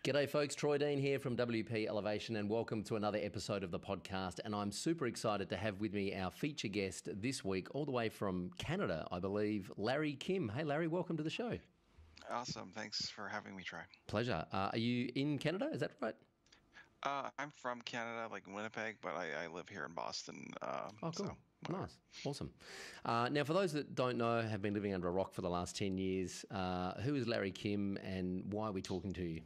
G'day folks, Troy Dean here from WP Elevation and welcome to another episode of the podcast. And I'm super excited to have with me our feature guest this week, all the way from Canada, I believe, Larry Kim. Hey Larry, welcome to the show. Awesome, thanks for having me, Troy. Pleasure. Are you in Canada, is that right? I'm from Canada, like Winnipeg, but I live here in Boston. Oh, cool. So, nice. Awesome. Now, for those that don't know, have been living under a rock for the last 10 years, who is Larry Kim and why are we talking to you?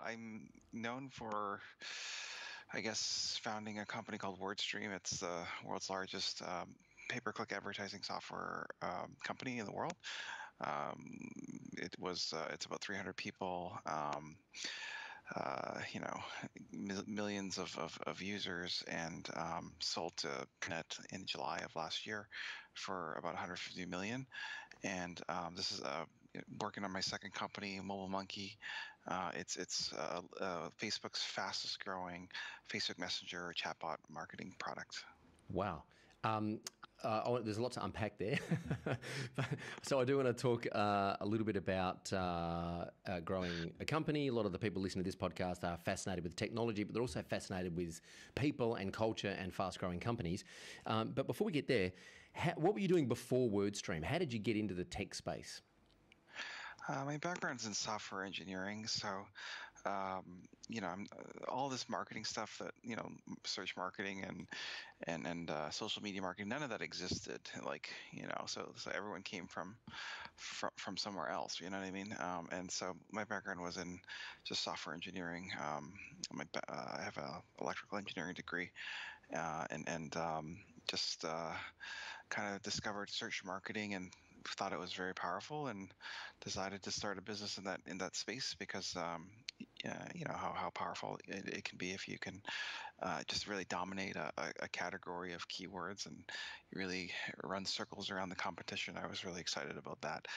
I'm known for, I guess, founding a company called WordStream. It's the world's largest pay-per-click advertising software company in the world. It's about 300 people. Millions of users, and sold to Net in July of last year for about 150 million. And this is working on my second company, MobileMonkey. It's Facebook's fastest growing Facebook Messenger chatbot marketing product. Wow. There's a lot to unpack there. So I do want to talk a little bit about growing a company. A lot of the people listening to this podcast are fascinated with technology, but they're also fascinated with people and culture and fast-growing companies. But before we get there, what were you doing before WordStream? How did you get into the tech space? My background's in software engineering, so I'm all this marketing stuff that search marketing and social media marketing. None of that existed, so everyone came from somewhere else. You know what I mean? And so my background was in just software engineering. I have an electrical engineering degree, and kind of discovered search marketing and thought it was very powerful, and decided to start a business in that space because how powerful it can be if you can just really dominate a category of keywords and really run circles around the competition. I was really excited about that,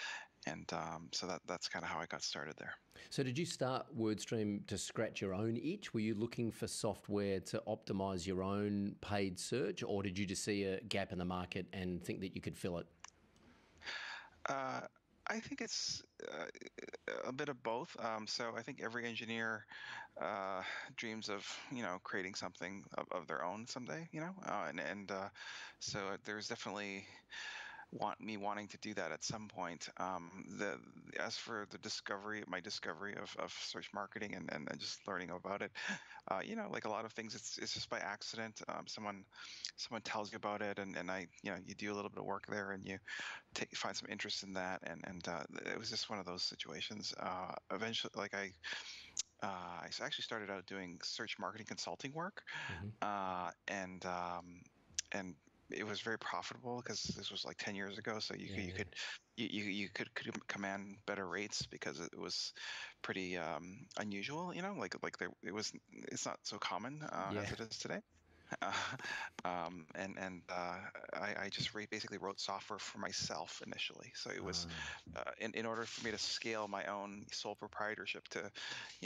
and so that's kind of how I got started there. So did you start WordStream to scratch your own itch? Were you looking for software to optimize your own paid search, or did you just see a gap in the market and think that you could fill it? I think it's a bit of both. So I think every engineer dreams of creating something of their own someday. So there's definitely wanting to do that at some point. As for my discovery of search marketing and just learning about it, like a lot of things, it's just by accident. Someone tells you about it, and you do a little bit of work there, and you find some interest in that, and it was just one of those situations. Eventually, I actually started out doing search marketing consulting work, and it was very profitable because this was like 10 years ago. So you could command better rates because it was pretty unusual. It's not so common as it is today. I just basically wrote software for myself initially. So it was in order for me to scale my own sole proprietorship to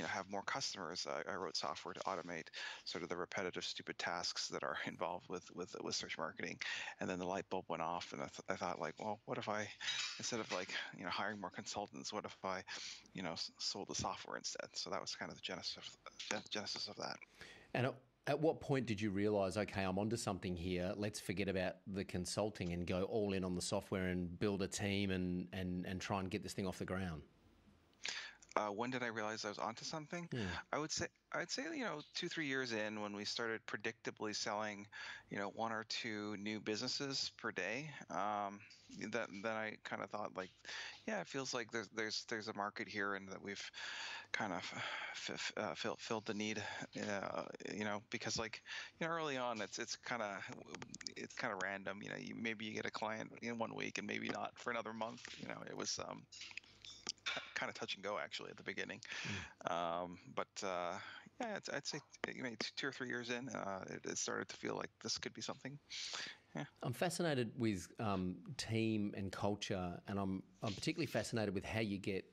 have more customers, I wrote software to automate sort of the repetitive stupid tasks that are involved with search marketing. And then the light bulb went off, and I thought what if I, instead of hiring more consultants, what if I sold the software instead? So that was kind of the genesis of that. And at what point did you realize, okay, I'm onto something here, let's forget about the consulting and go all in on the software and build a team and try and get this thing off the ground? When did I realize I was onto something? Yeah. I'd say 2-3 years in, when we started predictably selling one or two new businesses per day. Then I kind of thought it feels like there's a market here, and that we've kind of filled the need. Because early on it's kind of random. Maybe you get a client in 1 week and maybe not for another month. It was kind of touch and go actually at the beginning. I'd say 2 or 3 years in, it started to feel like this could be something. Yeah. I'm fascinated with team and culture, and I'm particularly fascinated with how you get,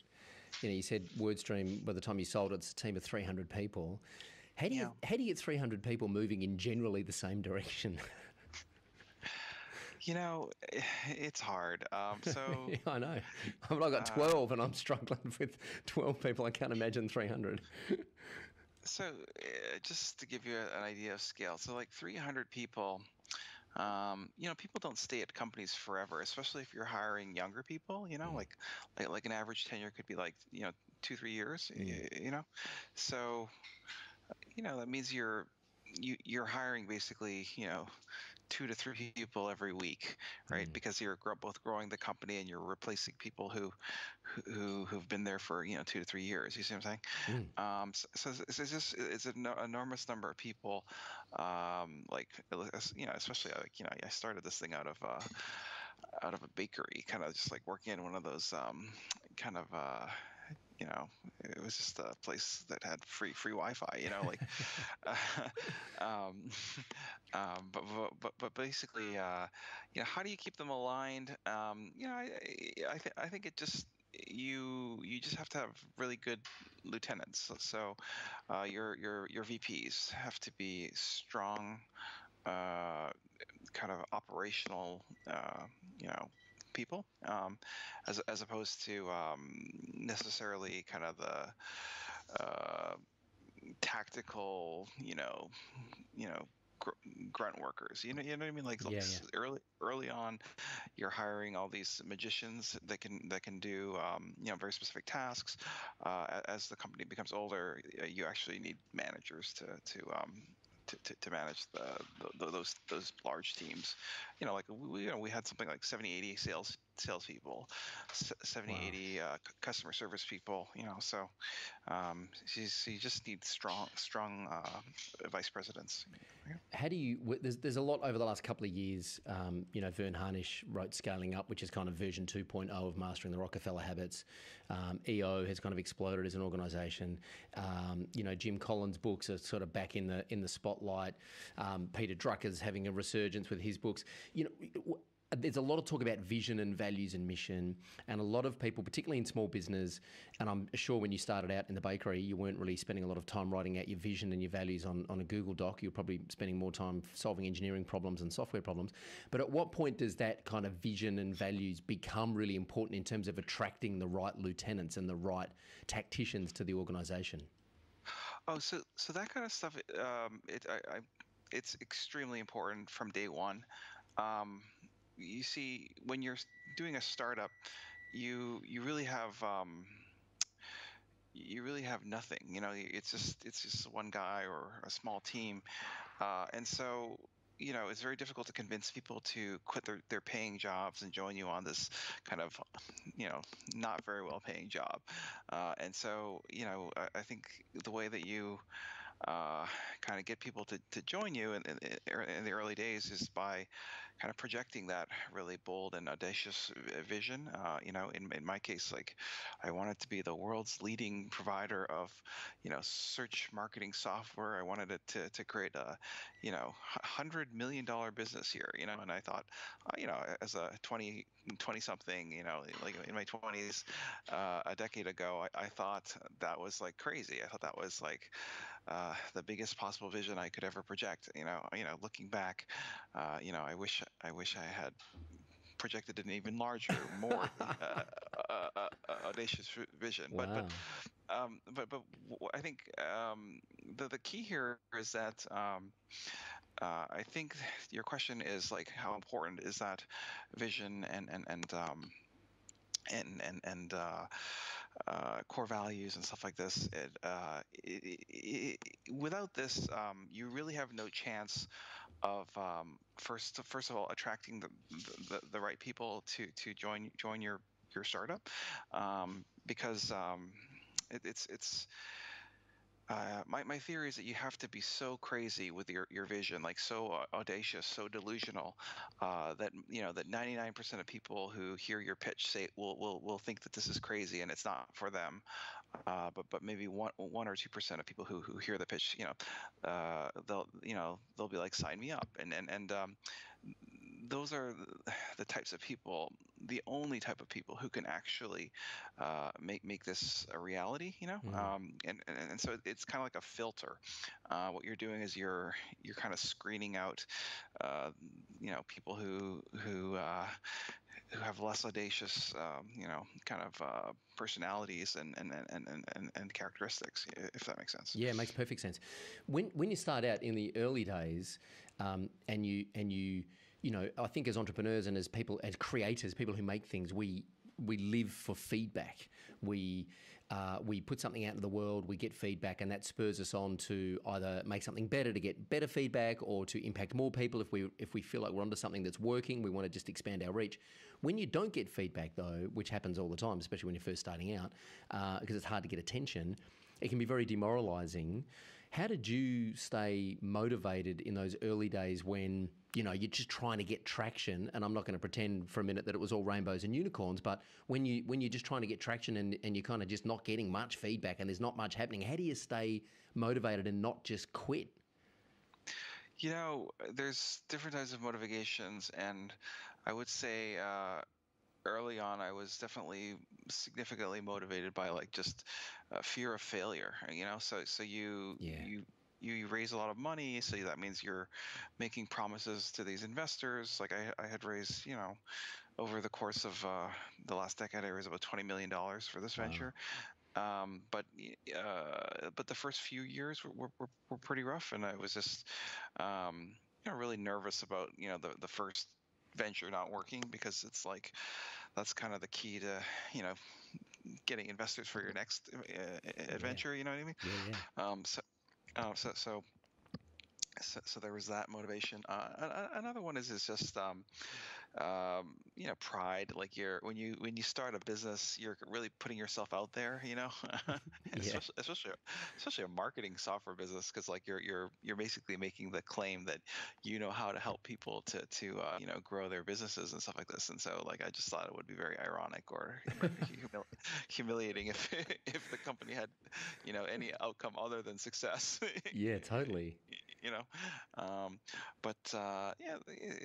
you said WordStream, by the time you sold it, it's a team of 300 people. How do you get 300 people moving in generally the same direction? It's hard. So Yeah, I know. I've got uh, 12 and I'm struggling with 12 people. I can't imagine 300. just to give you an idea of scale, so like 300 people. People don't stay at companies forever, especially if you're hiring younger people. Mm, Like an average tenure could be like 2-3 years. mm, So that means you're hiring basically 2 to 3 people every week, right? mm, Because you're both growing the company and you're replacing people who've been there for 2 to 3 years. You see what I'm saying? mm. It's an enormous number of people. Like especially like I started this thing out of a bakery, kind of just like working in one of those kind of you know it was just a place that had free Wi-Fi. Like um, but basically, how do you keep them aligned? I think it just you just have to have really good lieutenants. So your VPs have to be strong, uh, kind of operational, you know, people, as opposed to necessarily kind of the tactical, you know, grunt workers. You know what I mean? Like Yeah, yeah. early on, you're hiring all these magicians that can do very specific tasks. As the company becomes older, you actually need managers to manage those large teams. Like we had something like 70, 80 salespeople, 70, Wow. 80 customer service people. So you just need strong vice presidents. Yeah. How do you? There's a lot over the last couple of years. Vern Harnish wrote Scaling Up, which is kind of version 2.0 of Mastering the Rockefeller Habits. EO has kind of exploded as an organisation. Jim Collins' books are sort of back in the spotlight. Peter Drucker's having a resurgence with his books. There's a lot of talk about vision and values and mission, and a lot of people, particularly in small business, and I'm sure when you started out in the bakery, you weren't really spending a lot of time writing out your vision and your values on a Google Doc. You're probably spending more time solving engineering problems and software problems. But at what point does that kind of vision and values become really important in terms of attracting the right lieutenants and the right tacticians to the organisation? Oh, so that kind of stuff. It's extremely important from day one. Um, you see, when you're doing a startup, you really have nothing. It's just one guy or a small team, and so it's very difficult to convince people to quit their paying jobs and join you on this kind of you know not very well paying job. And so I think the way that you kind of get people to join you in the early days is by kind of projecting that really bold and audacious vision. In my case, like I wanted to be the world's leading provider of, search marketing software. I wanted it to create a, $100 million business here, and I thought, as a 20 something, like in my 20s, a decade ago, I thought that was like crazy. I thought that was like the biggest possible vision I could ever project. Looking back, I wish I had projected an even larger, more audacious vision. Wow. I think the key here is that I think your question is like how important is that vision and core values and stuff like this. Without this, you really have no chance of first of all attracting the right people to join your startup, because it's my theory is that you have to be so crazy with your vision, like so audacious, so delusional, that 99% of people who hear your pitch say will think that this is crazy and it's not for them. But maybe 1 or 2% of people who hear the pitch, they'll be like, sign me up. And those are the types of people, the only type of people who can actually make this a reality, and so it's kind of like a filter. What you're doing is you're kind of screening out, people who have less audacious, kind of personalities and characteristics, if that makes sense. Yeah, it makes perfect sense. When you start out in the early days, and you I think as entrepreneurs and as people, as creators, people who make things, we live for feedback. We put something out into the world, we get feedback, and that spurs us on to either make something better to get better feedback, or to impact more people. If we feel like we're onto something that's working, we want to just expand our reach. When you don't get feedback, though, which happens all the time, especially when you're first starting out, because it's hard to get attention, it can be very demoralizing. How did you stay motivated in those early days when, you're just trying to get traction? And I'm not going to pretend for a minute that it was all rainbows and unicorns, but when you're just trying to get traction and you're kind of just not getting much feedback and there's not much happening, how do you stay motivated and not just quit? There's different types of motivations, and I would say early on, I was definitely significantly motivated by like just fear of failure. So you raise a lot of money, so that means you're making promises to these investors. Like I had raised, over the course of the last decade, I raised about $20 million for this venture. But the first few years were pretty rough, and I was just really nervous about the first venture not working, because it's like that's kind of the key to getting investors for your next adventure. You know what I mean? So there was that motivation. Another one is just pride. Like when you start a business, you're really putting yourself out there. Especially a marketing software business, because like you're basically making the claim that you know how to help people to grow their businesses and stuff like this. And so like I just thought it would be very ironic or humiliating if if the company had any outcome other than success. Yeah, totally.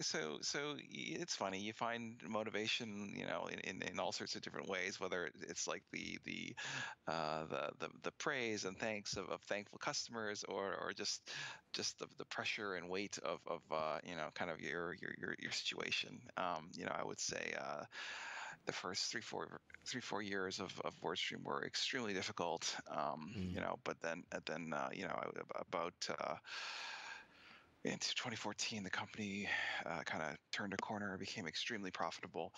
So it's funny, you find motivation in all sorts of different ways, whether it's like the praise and thanks of thankful customers, or just the pressure and weight of kind of your situation. I would say the first three, 4 years of WordStream were extremely difficult. But then about into 2014, the company kind of turned a corner, became extremely profitable,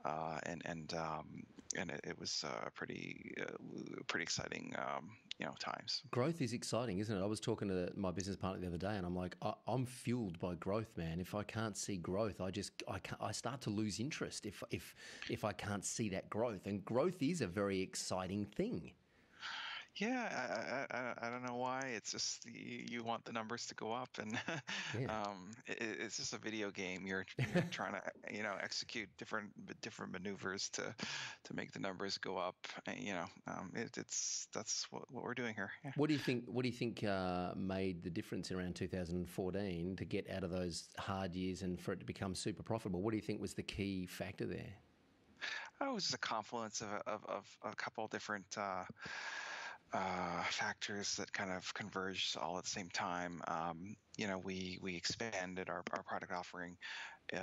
and it was pretty exciting, times. Growth is exciting, isn't it? I was talking to my business partner the other day, and I'm like, I'm fueled by growth, man. If I can't see growth, I start to lose interest if I can't see that growth. And growth is a very exciting thing. Yeah, I don't know why. It's just you want the numbers to go up, and it's just a video game. You're trying to execute different maneuvers to make the numbers go up. That's what we're doing here. Yeah. What do you think made the difference around 2014 to get out of those hard years and for it to become super profitable? What do you think was the key factor there? Oh, it was just a confluence of a couple different factors that kind of converged all at the same time. We expanded our product offering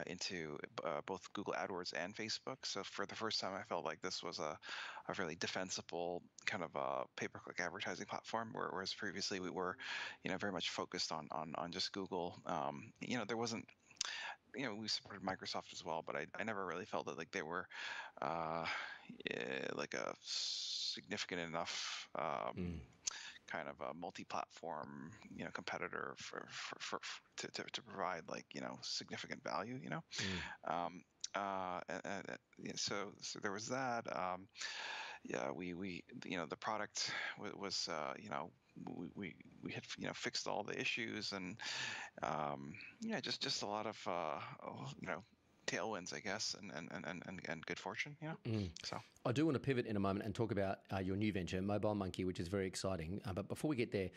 into both Google AdWords and Facebook. So for the first time, I felt like this was a really defensible kind of pay-per-click advertising platform, whereas previously we were, very much focused on just Google. There wasn't. We supported Microsoft as well, but I never really felt that like they were like a significant enough kind of a multi-platform competitor to provide like significant value. So there was that. We the product was we had fixed all the issues, and just a lot of tailwinds, I guess, and good fortune. So I do want to pivot in a moment and talk about your new venture, MobileMonkey, which is very exciting. But before we get there,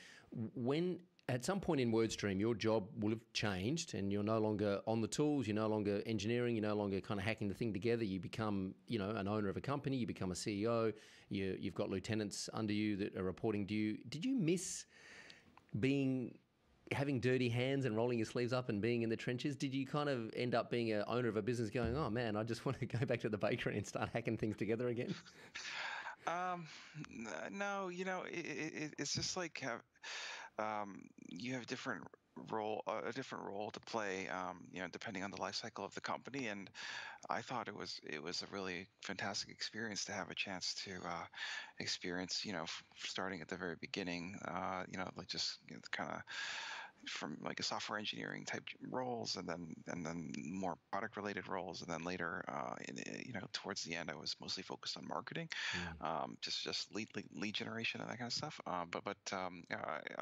when at some point in WordStream, your job will have changed, and you're no longer on the tools. You're no longer engineering. You're no longer kind of hacking the thing together. You become, an owner of a company. You become a CEO. You've got lieutenants under you that are reporting to you. Did you miss having dirty hands and rolling your sleeves up and being in the trenches? Did you kind of end up being an owner of a business going, oh man, I just want to go back to the bakery and start hacking things together again? No, it's just like you have a different role to play, depending on the life cycle of the company. And I thought it was a really fantastic experience to have a chance to experience, starting at the very beginning, like just kind of from like a software engineering type roles, and then more product related roles, and then later, towards the end, I was mostly focused on marketing, just lead generation and that kind of stuff. I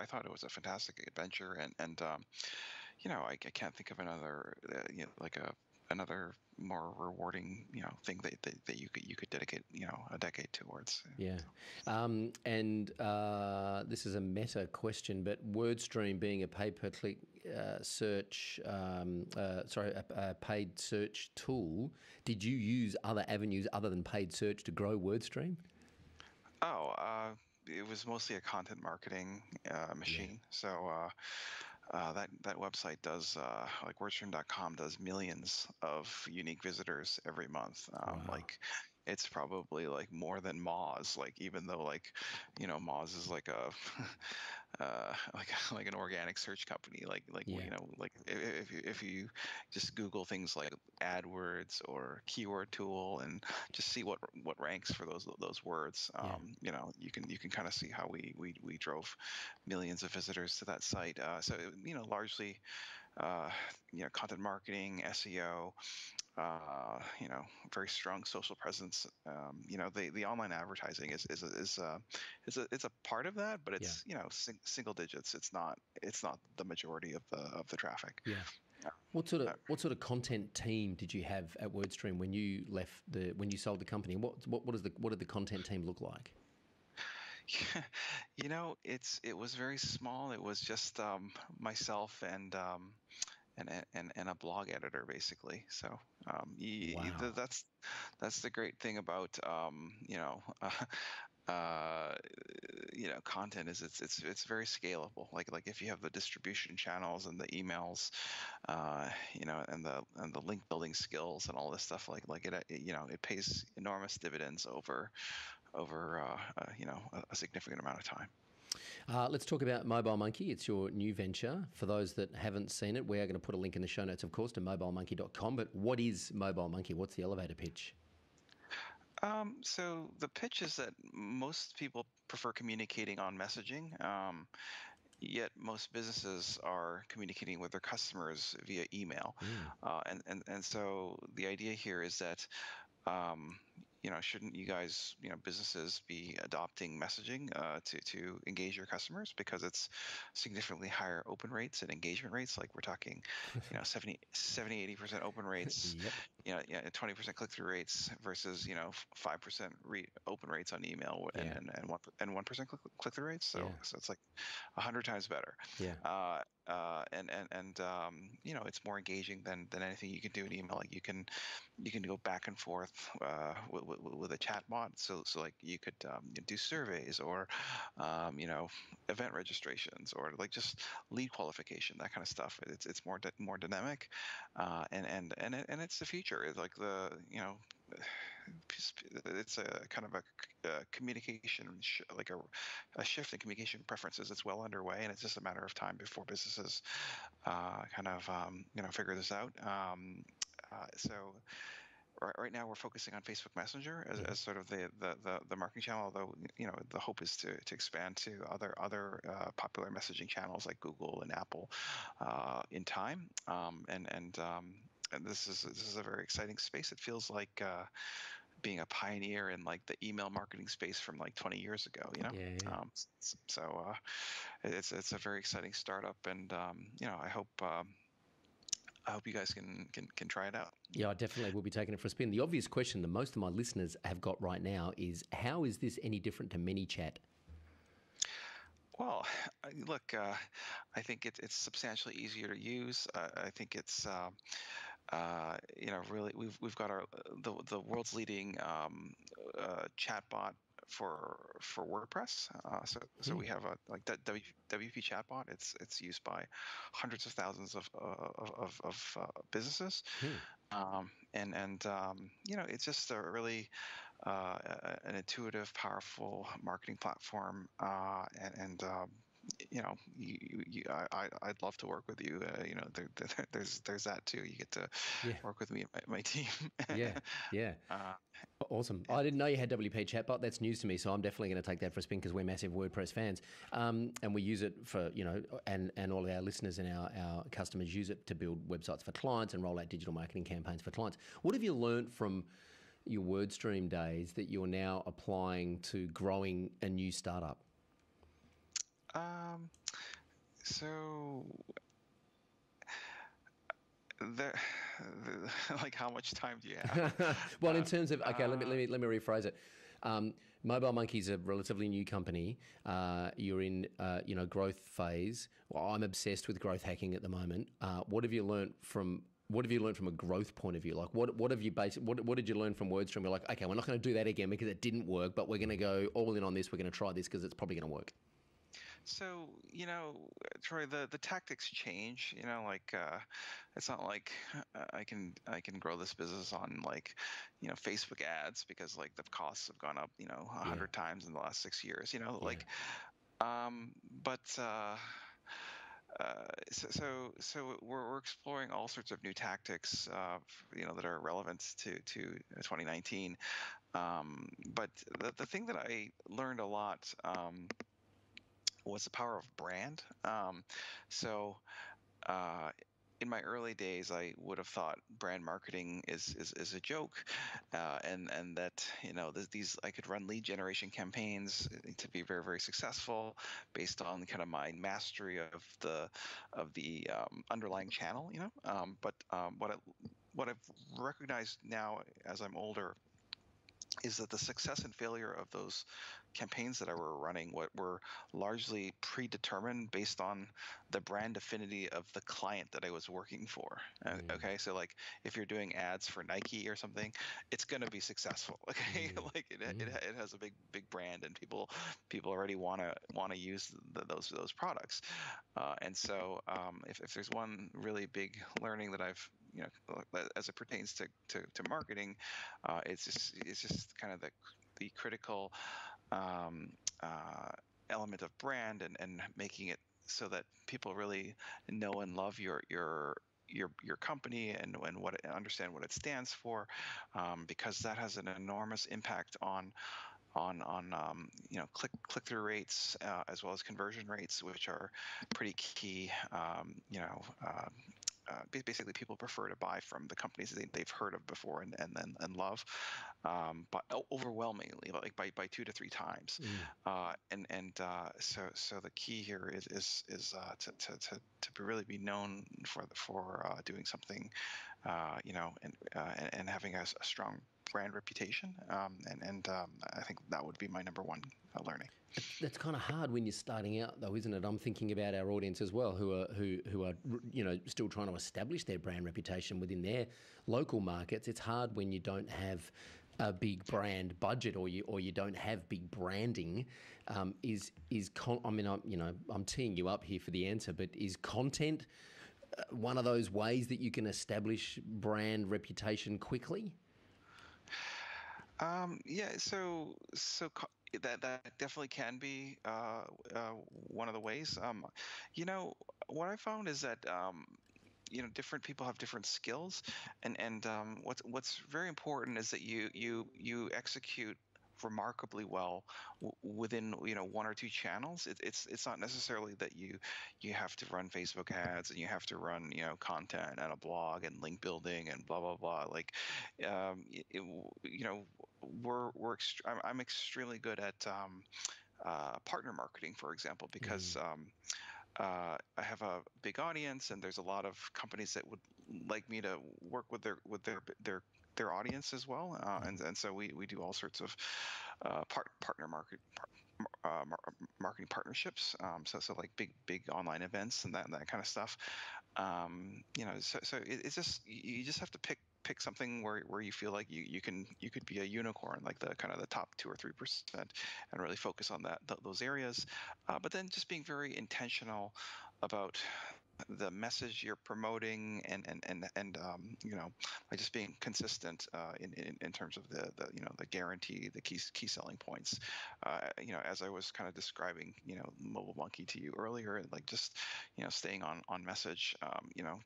thought it was a fantastic adventure, and I can't think of another another more rewarding thing that you could dedicate a decade towards. Yeah. This is a meta question, but WordStream being a pay-per-click search, a paid search tool, did you use other avenues other than paid search to grow WordStream? It was mostly a content marketing machine. Yeah. So that website does, like WordStream.com does millions of unique visitors every month. Wow. Like it's probably like more than Moz. Like even though Moz is like a like an organic search company. Yeah. Like if you just Google things like AdWords or Keyword Tool and just see what ranks for those words, you can kind of see how we drove millions of visitors to that site. So largely content marketing, SEO. Very strong social presence. The online advertising is a part of that, but it's single digits. It's not the majority of the traffic. Yeah. What sort of content team did you have at WordStream when you when you sold the company? And what did the content team look like? It was very small. It was just myself and a blog editor, basically. So Wow. that's the great thing about content is it's very scalable. Like if you have the distribution channels and the emails, and the link building skills and all this stuff, like it pays enormous dividends over a significant amount of time. Let's talk about MobileMonkey. It's your new venture. For those that haven't seen it, we are going to put a link in the show notes, of course, to mobilemonkey.com. But what is MobileMonkey? What's the elevator pitch? So the pitch is that most people prefer communicating on messaging, yet most businesses are communicating with their customers via email. And so the idea here is that shouldn't you guys, businesses be adopting messaging to engage your customers, because it's significantly higher open rates and engagement rates. Like we're talking, 70, 80% open rates, 20% click-through rates versus, 5% open rates on email and 1% click-through rates. So it's like 100 times better. Yeah. It's more engaging than anything you can do in email. Like you can go back and forth with a chat bot. So like you could do surveys or event registrations or like just lead qualification, that kind of stuff. It's more dynamic, and it's the future. It's like it's a kind of a communication, like a shift in communication preferences. It's well underway, and it's just a matter of time before businesses figure this out. So right now we're focusing on Facebook Messenger as sort of the marketing channel. Although the hope is to expand to other popular messaging channels like Google and Apple in time. And this is a very exciting space. It feels like being a pioneer in like the email marketing space from like 20 years ago, Yeah. It's a very exciting startup, and I hope you guys can try it out. Yeah, I definitely will be taking it for a spin. The obvious question that most of my listeners have got right now is, how is this any different to ManyChat? Well, look, I think it's substantially easier to use. I think it's really we've got the world's leading chatbot for WordPress. So Hmm. we have a like that WP chatbot. It's used by hundreds of thousands of businesses, Hmm. it's just a really an intuitive, powerful marketing platform, I'd love to work with you. There's that too. You get to Yeah. work with me and my team. Yeah. Yeah. uh, Awesome. I and didn't know you had WP Chatbot. That's news to me, so I'm definitely going to take that for a spin because we're massive WordPress fans, and we use it for and all of our listeners and our customers use it to build websites for clients and roll out digital marketing campaigns for clients. What have you learned from your WordStream days that you're now applying to growing a new startup? um, so the, like, how much time do you have? Well, in Uh, terms of okay, uh, let me rephrase it. MobileMonkey is a relatively new company. You're in growth phase. Well, I'm obsessed with growth hacking at the moment. What have you learned from a growth point of view? Like what have you what did you learn from WordStream? You're like, okay, we're not going to do that again because it didn't work, but we're going to go all in on this. We're going to try this because it's probably going to work. So, Troy, the tactics change. It's not like I can grow this business on like, Facebook ads because like the costs have gone up, a Yeah, hundred times in the last 6 years. yeah. Um, but so we're exploring all sorts of new tactics, that are relevant to 2019. But the thing that I learned a lot. Was the power of brand. So uh, in my early days, I would have thought brand marketing is a joke, and that these I could run lead generation campaigns to be very very successful based on kind of my mastery of the underlying channel. What I've recognized now as I'm older is that the success and failure of those campaigns that I were running were largely predetermined based on the brand affinity of the client that I was working for. Mm, Okay, so like if you're doing ads for Nike or something, it's going to be successful. Okay, mm, like mm. it has a big brand, and people already want to use those products. If there's one really big learning that I've as it pertains to marketing, it's just kind of the critical um, uh, element of brand, and making it so that people really know and love your company, and understand what it stands for, because that has an enormous impact on click-through rates, as well as conversion rates, which are pretty key. Basically, people prefer to buy from the companies they've heard of before, and love, but overwhelmingly, like by 2 to 3 times. Mm. So the key here is to really be known for doing something, and having a strong brand reputation. I think that would be my number one learning. That's kind of hard when you're starting out, though, isn't it? I'm thinking about our audience as well, who are still trying to establish their brand reputation within their local markets. It's hard when you don't have a big brand budget, or you don't have big branding. I mean, I'm teeing you up here for the answer, but is content one of those ways that you can establish brand reputation quickly? Yeah, that definitely can be one of the ways. What I found is that different people have different skills, and what's very important is that you execute remarkably well within one or two channels. It's not necessarily that you have to run Facebook ads, and you have to run content and a blog and link building and blah blah blah. Like, it, you know I'm extremely good at partner marketing, for example, because Mm. I have a big audience, and there's a lot of companies that would like me to work with their audience as well, and so we do all sorts of partner market. marketing partnerships. So like big online events and that kind of stuff. It's just you just have to pick something where you feel like you could be a unicorn, like the kind of the top 2 or 3%, and really focus on those areas. But then just being very intentional about the message you're promoting, and like just being consistent in terms of the guarantee, the key selling points. As I was kind of describing MobileMonkey to you earlier, and like just staying on message,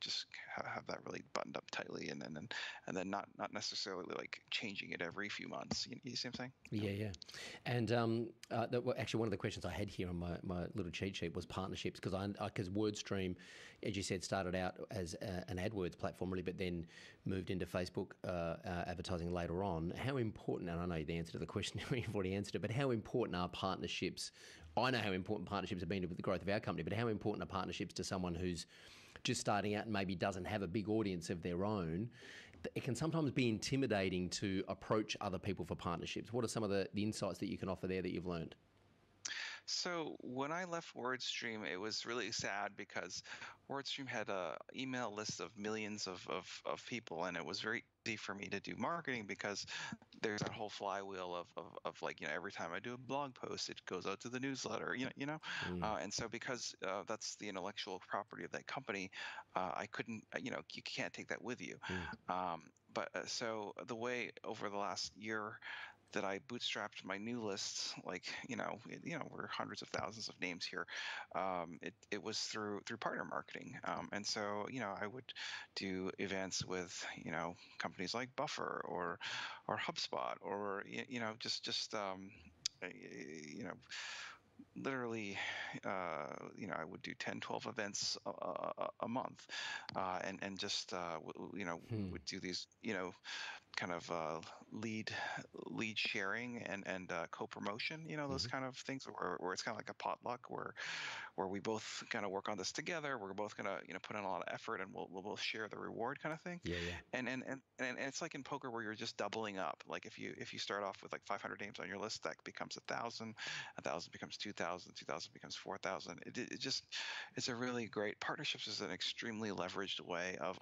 just have that really buttoned up tightly, and then not necessarily like changing it every few months. You see what I'm saying? Yeah. And actually, one of the questions I had here on my little cheat sheet was partnerships, because WordStream, as you said, started out as an AdWords platform, really, but then moved into Facebook advertising later on. How important, and I know the answer to the question, you've already answered it, but how important are partnerships? I know how important partnerships have been to the growth of our company, but how important are partnerships to someone who's just starting out and maybe doesn't have a big audience of their own? It can sometimes be intimidating to approach other people for partnerships. What are some of the insights that you can offer there that you've learned? So when I left WordStream, it was really sad because WordStream had a email list of millions of people, and it was very easy for me to do marketing because there's that whole flywheel of like, every time I do a blog post, it goes out to the newsletter, and so because that's the intellectual property of that company, I couldn't, you can't take that with you. So the way over the last year that I bootstrapped my new lists, like we're hundreds of thousands of names here. It was through partner marketing, and so I would do events with companies like Buffer or HubSpot, or literally, I would do 10, 12 events a month, and just would do these kind of lead sharing and co-promotion, those kind of things where it's kind of like a potluck where we both kind of work on this together. We're both gonna put in a lot of effort, and we'll both share the reward, kind of thing. Yeah. And it's like in poker where you're just doubling up. Like if you start off with like 500 names on your list, that becomes 1,000, 1,000 becomes 2,000, 2,000 becomes 4,000. It's a really great partnerships is an extremely leveraged way of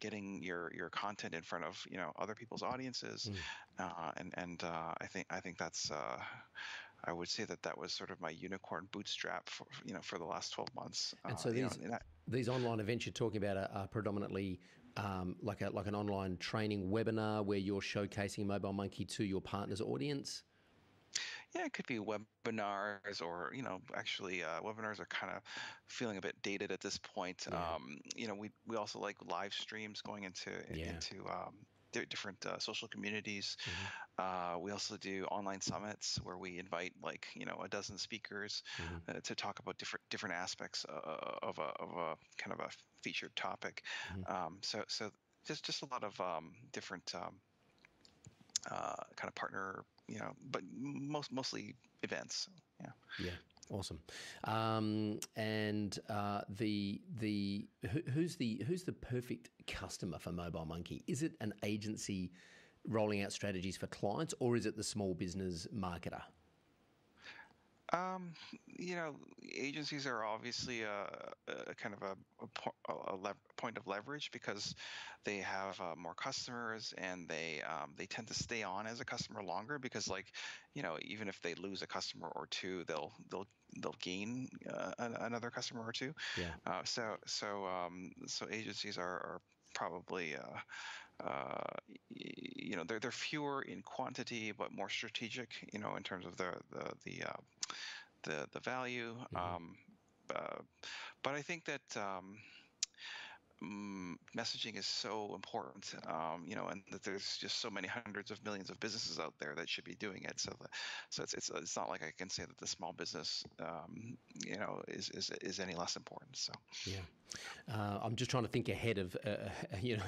getting your content in front of other people's audiences, I think that's I would say that was sort of my unicorn bootstrap for the last 12 months. And so these online events you're talking about are predominantly like an online training webinar where you're showcasing MobileMonkey to your partner's audience. Yeah, it could be webinars, or actually webinars are kind of feeling a bit dated at this point. Yeah. We also like live streams going into different social communities. We also do online summits where we invite like a dozen speakers to talk about different aspects of a kind of a featured topic. So just a lot of different kind of partner, but mostly events. Yeah. Awesome. And who's the perfect customer for MobileMonkey? Is it an agency rolling out strategies for clients, or is it the small business marketer? Agencies are obviously a kind of a point of leverage because they have more customers, and they tend to stay on as a customer longer because, like, even if they lose a customer or two, they'll gain another customer or two. Yeah. So agencies are probably they're fewer in quantity but more strategic, in terms of the value. But I think that messaging is so important, and that there's just so many hundreds of millions of businesses out there that should be doing it. So it's not like I can say that the small business, is any less important. So yeah. I'm just trying to think ahead of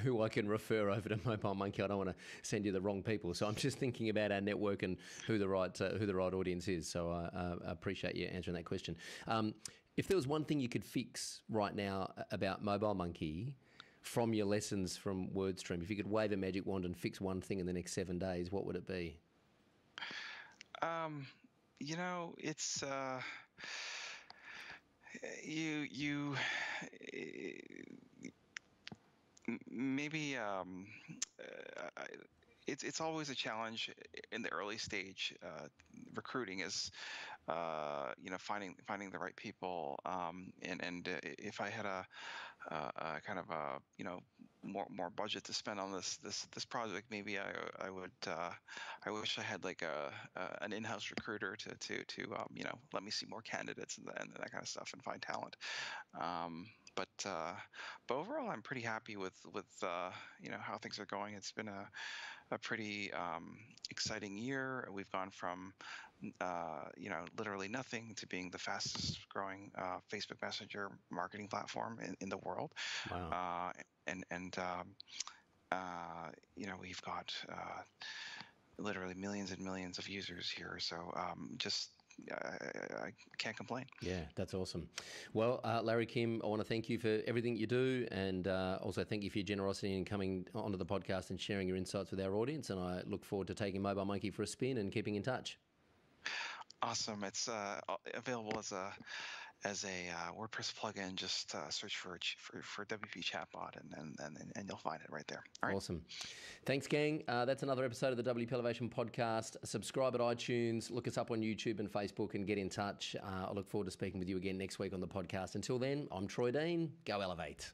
who I can refer over to MobileMonkey. I don't want to send you the wrong people, so I'm just thinking about our network and who the right audience is. So I appreciate you answering that question. If there was one thing you could fix right now about MobileMonkey from your lessons from WordStream, if you could wave a magic wand and fix one thing in the next 7 days, what would it be? It's you maybe it's always a challenge in the early stage. Recruiting is finding the right people, and if I had a kind of a more budget to spend on this project, maybe I would I wish I had like an in-house recruiter to let me see more candidates and that kind of stuff and find talent. Um, but overall, I'm pretty happy with how things are going. It's been a pretty exciting year. We've gone from literally nothing to being the fastest growing Facebook Messenger marketing platform in the world. Wow. Uh, we've got literally millions and millions of users here. So just I can't complain. Yeah, that's awesome. Well, Larry Kim, I want to thank you for everything you do, and also thank you for your generosity in coming onto the podcast and sharing your insights with our audience. And I look forward to taking MobileMonkey for a spin and keeping in touch. Awesome. It's available as a WordPress plugin. Just search for WP Chatbot, and you'll find it right there. All right. Awesome. Thanks, gang. That's another episode of the WP Elevation podcast. Subscribe at iTunes, look us up on YouTube and Facebook, and get in touch. I look forward to speaking with you again next week on the podcast. Until then, I'm Troy Dean. Go Elevate.